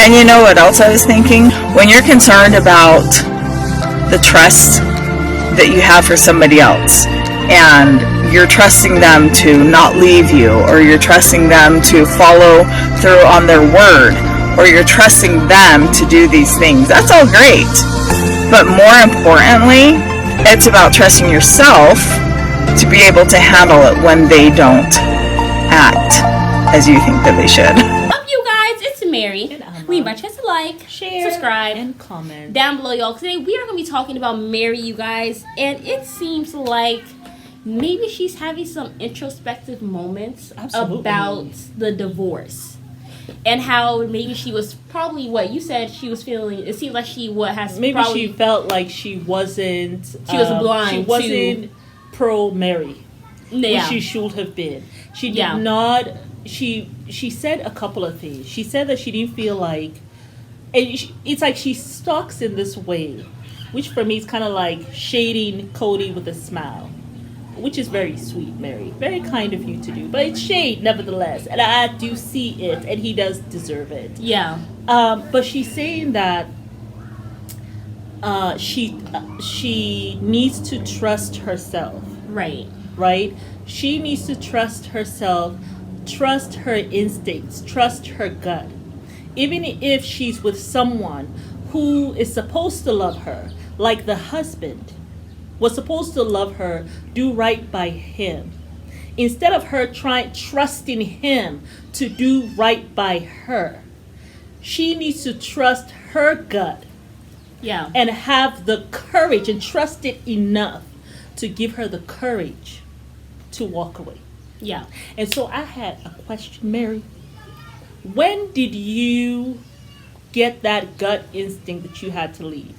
And you know what else I was thinking? When you're concerned about the trust that you have for somebody else, and you're trusting them to not leave you, or you're trusting them to follow through on their word, or you're trusting them to do these things, that's all great. But more importantly, it's about trusting yourself to be able to handle it when they don't act as you think that they should. Up, you guys, it's Mary. We invite you to like, share, subscribe, and comment down below, y'all. Today we are going to be talking about Meri, you guys, and it seems like maybe she's having some introspective moments about the divorce. And how maybe she was probably what you said she was feeling. It seems like she she felt like she wasn't. She was blind. She wasn't pro Meri. Yeah. Which she should have been. She did not. She said a couple of things. She said that she didn't feel like, and it's like she stalks in this way, which for me is kind of like shading Kody with a smile, which is very sweet, Meri. Very kind of you to do. But it's shade, nevertheless. And I do see it, and he does deserve it. Yeah. But she's saying that she needs to trust herself. Right. Right? She needs to trust herself, trust her instincts, trust her gut. Even if she's with someone who is supposed to love her, like the husband was supposed to love her, do right by him. Instead of her trusting him to do right by her, she needs to trust her gut. Yeah. And have the courage and trust it enough to give her the courage to walk away. Yeah. And so I had a question, Meri. When did you get that gut instinct that you had to leave?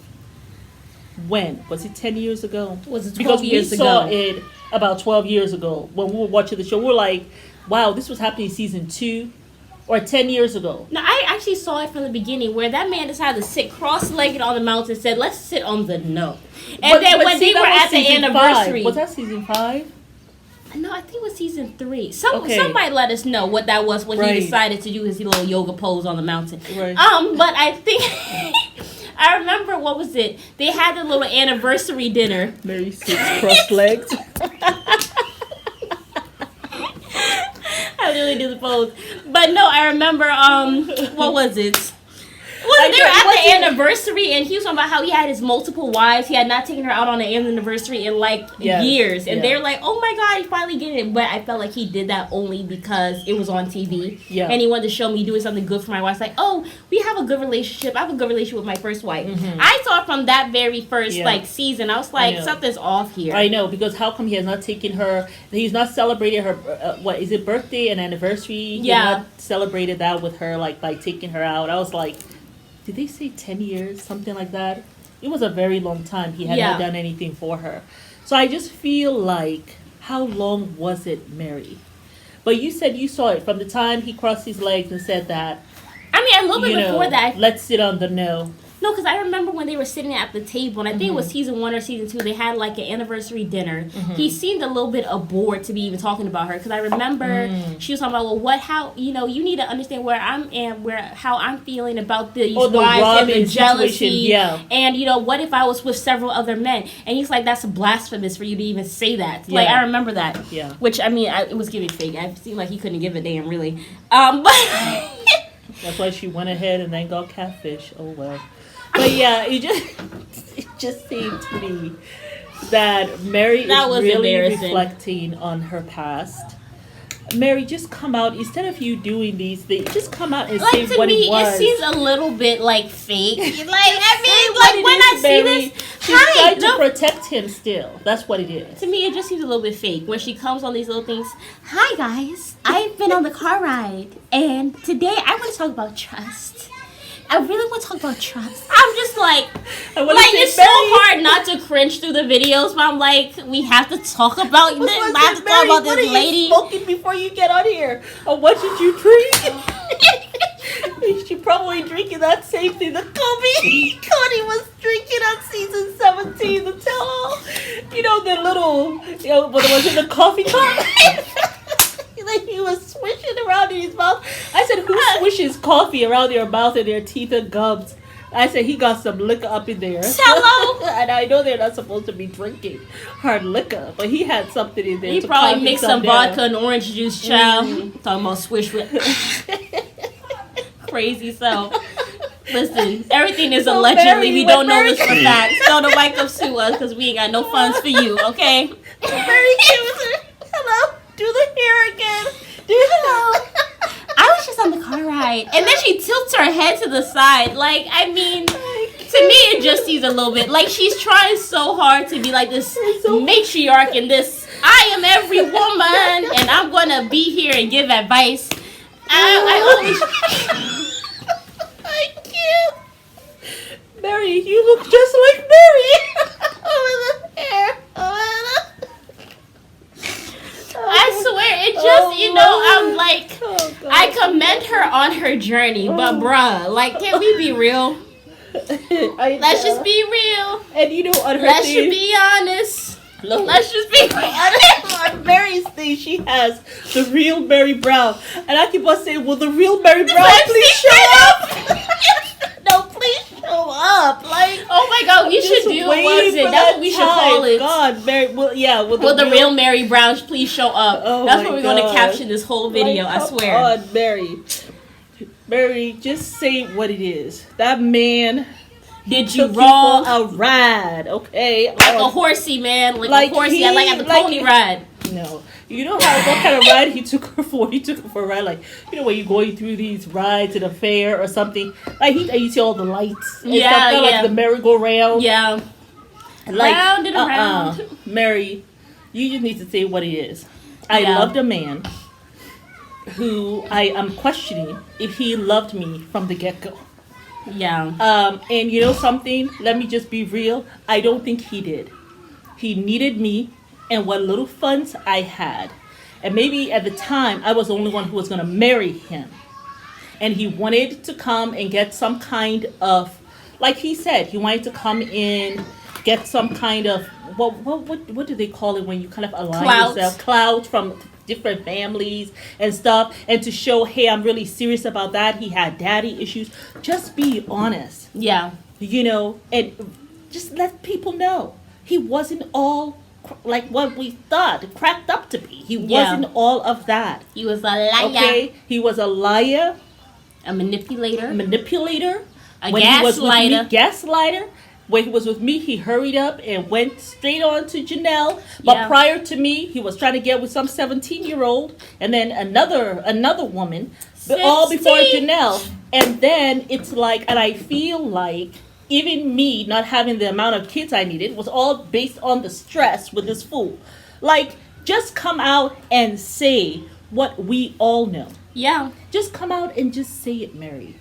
When? Was it 10 years ago? Was it 12 years ago? Because we saw it about 12 years ago when we were watching the show. We were like, wow, this was happening in season 2 or 10 years ago. No, I actually saw it from the beginning where that man decided to sit cross-legged on the mountain and said, let's sit on the no. And then when they were at the anniversary. Was that season 5? No, I think it was season 3. Somebody let us know what that was when he decided to do his little yoga pose on the mountain. Right. But I think I remember, what was it? They had the little anniversary dinner. Meri sits cross-legged. I really do the pose. But no, I remember, what was it? They were at the anniversary, and he was talking about how he had his multiple wives. He had not taken her out on the anniversary in years. And they were like, oh my God, he's finally getting it. But I felt like he did that only because it was on TV. Yeah. And he wanted to show me doing something good for my wife. It's like, oh, we have a good relationship. I have a good relationship with my first wife. Mm-hmm. I saw from that very first season, I was like, something's off here. I know, because how come he has not taken her, he's not celebrated her, what is it, birthday and anniversary? He has not celebrated that with her, like, by taking her out. I was like, did they say 10 years? Something like that? It was a very long time. He had not done anything for her. So I just feel like, how long was it, Meri? But you said you saw it from the time he crossed his legs and said that. I mean, a little bit before that. Let's sit on the no. No, because I remember when they were sitting at the table, and I think it was season 1 or season 2, they had like an anniversary dinner. Mm-hmm. He seemed a little bit bored to be even talking about her, because I remember she was talking about, well, you need to understand where I'm and how I'm feeling about these wives and the jealousy. And, what if I was with several other men? And he's like, that's blasphemous for you to even say that. Like, I remember that. Yeah. Which, I mean, it was giving fake. I seemed like he couldn't give a damn, really. But that's why she went ahead and then got catfish. Oh, well. But yeah, it just seemed to me that Meri is really reflecting on her past. Meri, just come out, instead of you doing these things, just come out and say what it was. It seems a little bit like fake. Like, I mean, like when I see this, she's trying to protect him still. That's what it is. To me, it just seems a little bit fake when she comes on these little things. Hi guys, I've been on the car ride, and today I want to talk about trust. I really want to talk about trust. I'm just like it's so hard not to cringe through the videos, but I'm like, we have to talk about this. I have to talk about this lady. You smoking before you get on here? Or what did you drink? She probably drinking that same thing that Kody was drinking on season 17. The tell-all. The little, what was it, the coffee cup? like he was swishing around in his mouth. I said, who swishes coffee around their mouth and their teeth and gums? I said, he got some liquor up in there. Hello. And I know they're not supposed to be drinking hard liquor, but he had something in there. He to probably calm mixed himself some down. vodka and orange juice, child. Talking about swish with crazy self. Listen, everything is So allegedly. Mary, We when don't know Mary- this for facts. Don't nobody come sue us because we ain't got no funds for you, okay? Very cute. Hello. Do the hair again. Do hello. I was just on the car ride. And then she tilts her head to the side. Like, I mean, to me, it just seems a little bit like she's trying so hard to be like this matriarch and this, I am every woman and I'm going to be here and give advice. I always... I can't. Mary, you look just like Mary. Over the hair. I swear, it just, you know, I'm like, I commend her on her journey, but bruh, like, can we be real? Let's just be real. And you know, on her Let's thing, just be honest. look, Let's just be on Mary's thing, she has the real Mary Brown. And I keep on saying, will the real Mary Brown please show up? No, please show up. Like, oh my god, we should do, what was it? That's what we should call it. God, Mary, well, yeah. Will the real Mary Brown please show up? Oh That's my what we're going to God. caption this whole video, Like, I come swear. on, Mary. Mary, just say what it is. That man Did you took wrong? you for a ride, okay? Like a horsey, man. Like Like a horsey. he- I like at the like pony he- ride. No. You know what kind of ride he took her for? He took her for a ride, like, you know, when you're going through these rides at a fair or something. Like, you see all the lights. And Yeah, stuff, kinda yeah. like the merry-go-round. Yeah. Like, Round and around. Mary, you just need to say what it is. I Yeah. loved a man who I am questioning if he loved me from the get-go. Yeah. And you know something? Let me just be real. I don't think he did. He needed me and what little funds I had. And maybe at the time, I was the only one who was going to marry him. And he wanted to come and get some kind of, like he said, he wanted to come in, get some kind of, what do they call it when you kind of align Clout. yourself? Clout from different families and stuff. And to show, hey, I'm really serious about that. He had daddy issues. Just be honest, Yeah. you know, and just let people know. He wasn't all like what we thought, cracked up to be. He Yeah. wasn't all of that. He was a liar. Okay? He was a liar, A manipulator. manipulator, A when he was with me, gaslighter. gaslighter. When he was with me, he hurried up and went straight on to Janelle. But Yeah. prior to me, he was trying to get with some 17-year-old and then another woman, but all before 16. Janelle. And then it's like, and I feel like even me not having the amount of kids I needed was all based on the stress with this fool. Like, just come out and say what we all know. Yeah. Just come out and just say it, Mary.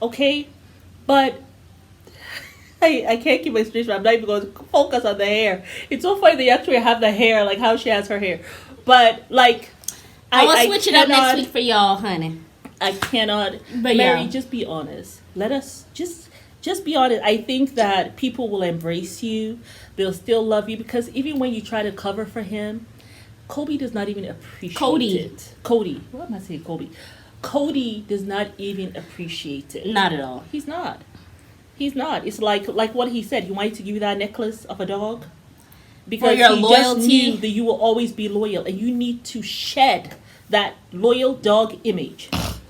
Okay? But I can't keep my straight. I'm not even going to focus on the hair. It's so funny they actually have the hair, like how she has her hair. But like, I'm going to switch it up next cannot- week for y'all, honey. I cannot. But Mary, yeah. just be honest. Let us just be honest. I think that people will embrace you. They'll still love you because even when you try to cover for him, Kody does not even appreciate Kody. it. Kody. What am I saying, Kody? Kody does not even appreciate it. Not at all. He's not. He's not. It's like what he said. He wanted to give you that necklace of a dog because your he loyalty. just knew that you will always be loyal, and you need to shed that loyal dog image.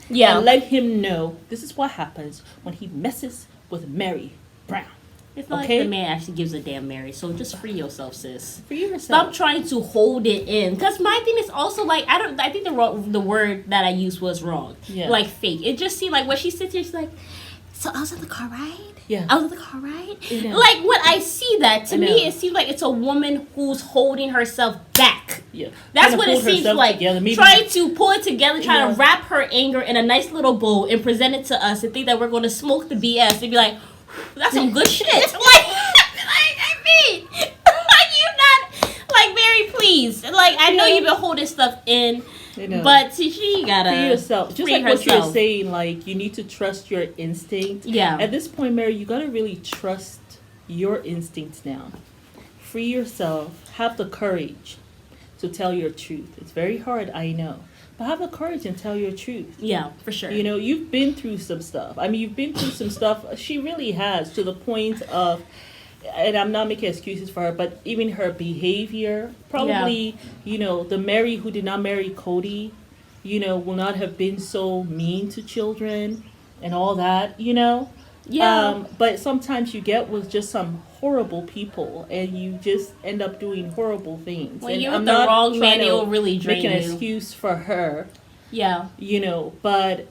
Yeah. And let him know this is what happens when he messes with Mary Brown. It's not Okay? like the man actually gives a damn Mary, so just free yourself, sis. For yourself. Stop trying to hold it in. Because my thing is also like, I think the word that I used was wrong. Yeah. Like fake. It just seemed like when she sits here, she's like, so I was in the car ride? Yeah. I was in the car ride? I know. Like when I see that, to I know. me, it seems like it's a woman who's holding herself back. Yeah. That's Kinda what it hold seems herself like. together. Maybe- Trying to pull it together, trying Yeah. to wrap her anger in a nice little bowl and present it to us and think that we're going to smoke the BS and be like, that's some good shit. I mean, like you not, like Mary, please. Like I know you've been holding stuff in, You know. but she gotta For yourself. Just free like what you're herself. saying, like you need to trust your instinct. Yeah. At this point, Mary, you gotta really trust your instincts now. Free yourself. Have the courage to tell your truth. It's very hard, I know. but have the courage and tell your truth. Yeah, for sure. You know, you've been through some stuff. I mean, you've been through some stuff. She really has, to the point of, and I'm not making excuses for her, but even her behavior, probably, you know, the Meri who did not marry Kody, you know, will not have been so mean to children and all that, you know. Yeah. But sometimes you get with just some horrible people, and you just end up doing horrible things. When and you're I'm with the not wrong man, trying to it'll really drain make an you. excuse for her, Yeah. you know, but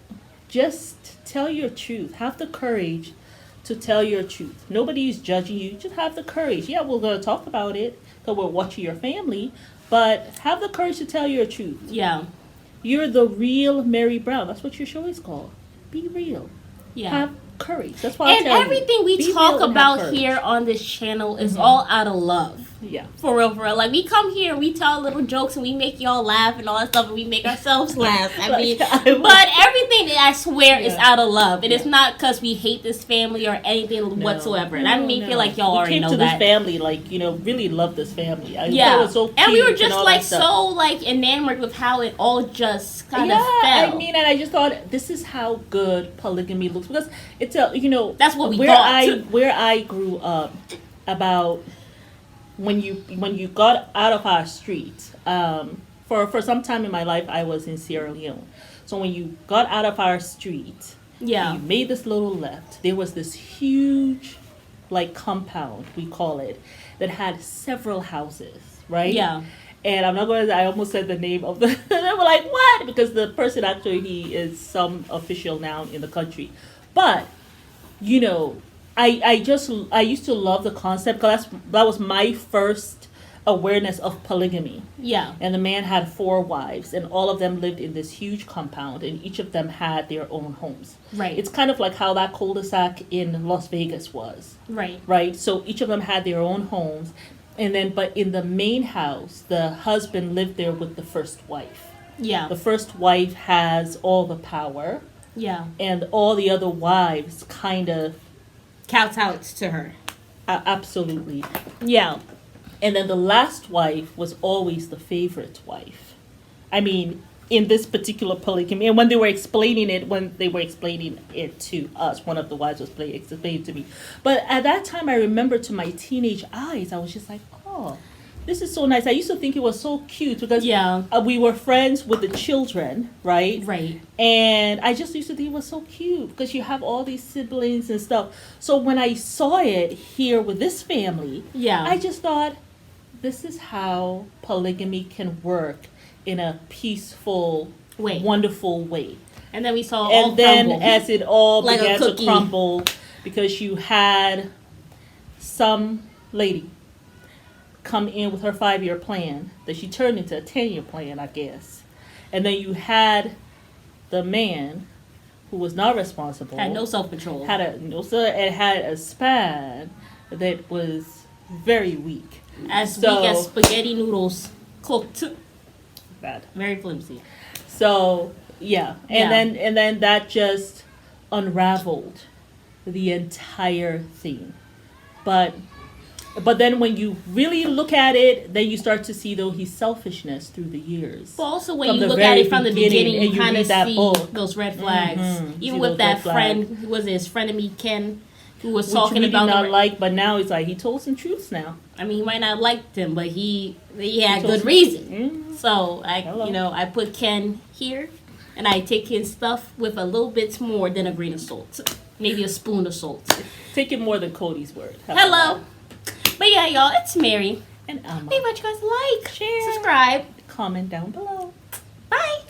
just tell your truth. Have the courage to tell your truth. Nobody's judging you. Just have the courage. Yeah, we're going to talk about it because we're watching your family, but have the courage to tell your truth. Yeah. You're the real Meri Brown. That's what your show is called. Be real. Yeah. Have courage. That's why I And tell everything you, we be talk real and have about courage. here on this channel is all out of love. Yeah. For real, for real. Like, we come here, we tell little jokes, and we make y'all laugh and all that stuff, and we make ourselves laugh. I mean, but everything, I swear, is out of love. And it's not because we hate this family or anything whatsoever. And I feel like y'all already know that. We came to this family, like, you know, really love this family. I yeah. thought it was so cute and we were just, all like, that stuff. so, like, enamored with how it all just kind of fell. I mean, and I just thought, this is how good polygamy looks. Because it's a, you know, that's what we where thought. Where I grew up, about when you got out of our street, for some time in my life, I was in Sierra Leone. So when you got out of our street, yeah, you made this little left, there was this huge, like, compound, we call it, that had several houses, right? Yeah. And I'm not going to, I almost said the name of the, they were like, what? Because the person actually, he is some official now in the country. But, you know, I used to love the concept, because that was my first awareness of polygamy. Yeah. And the man had 4 wives, and all of them lived in this huge compound, and each of them had their own homes. Right. It's kind of like how that cul-de-sac in Las Vegas was. Right. Right? So each of them had their own homes. And then, but in the main house, the husband lived there with the first wife. Yeah. The first wife has all the power. Yeah. And all the other wives kind of kowtowed to her. Absolutely. Yeah. And then the last wife was always the favorite wife. I mean, in this particular polygamy, and when they were explaining it to us, one of the wives was explaining to me. But at that time, I remember, to my teenage eyes, I was just like, oh, this is so nice. I used to think it was so cute because we were friends with the children, right? Right. And I just used to think it was so cute because you have all these siblings and stuff. So when I saw it here with this family, I just thought, this is how polygamy can work in a peaceful, wonderful way. And then we saw and then crumble. As it all like began to crumble, because you had some lady come in with her 5-year plan that she turned into a 10-year plan, I guess. And then you had the man who was not responsible, had no self-control, had a span that was very weak, weak as spaghetti noodles, cooked. Bad. Very flimsy. So and then that just unraveled the entire thing. But then when you really look at it, then you start to see, though, his selfishness through the years. But also when you look at it from the beginning, you kind of see those red flags. Mm-hmm. Even with that friend, who was his friend of me, Ken, who was talking we about did not like, but now it's like he told some truths now. I mean, he might not have liked him, but he had good reason. Mm-hmm. So I put Ken here, and I take his stuff with a little bit more than a grain of salt, maybe a spoon of salt. Take it more than Kody's word. Hello. But yeah, y'all, it's Meri. And Alma. Make sure you guys like, share, subscribe, comment down below.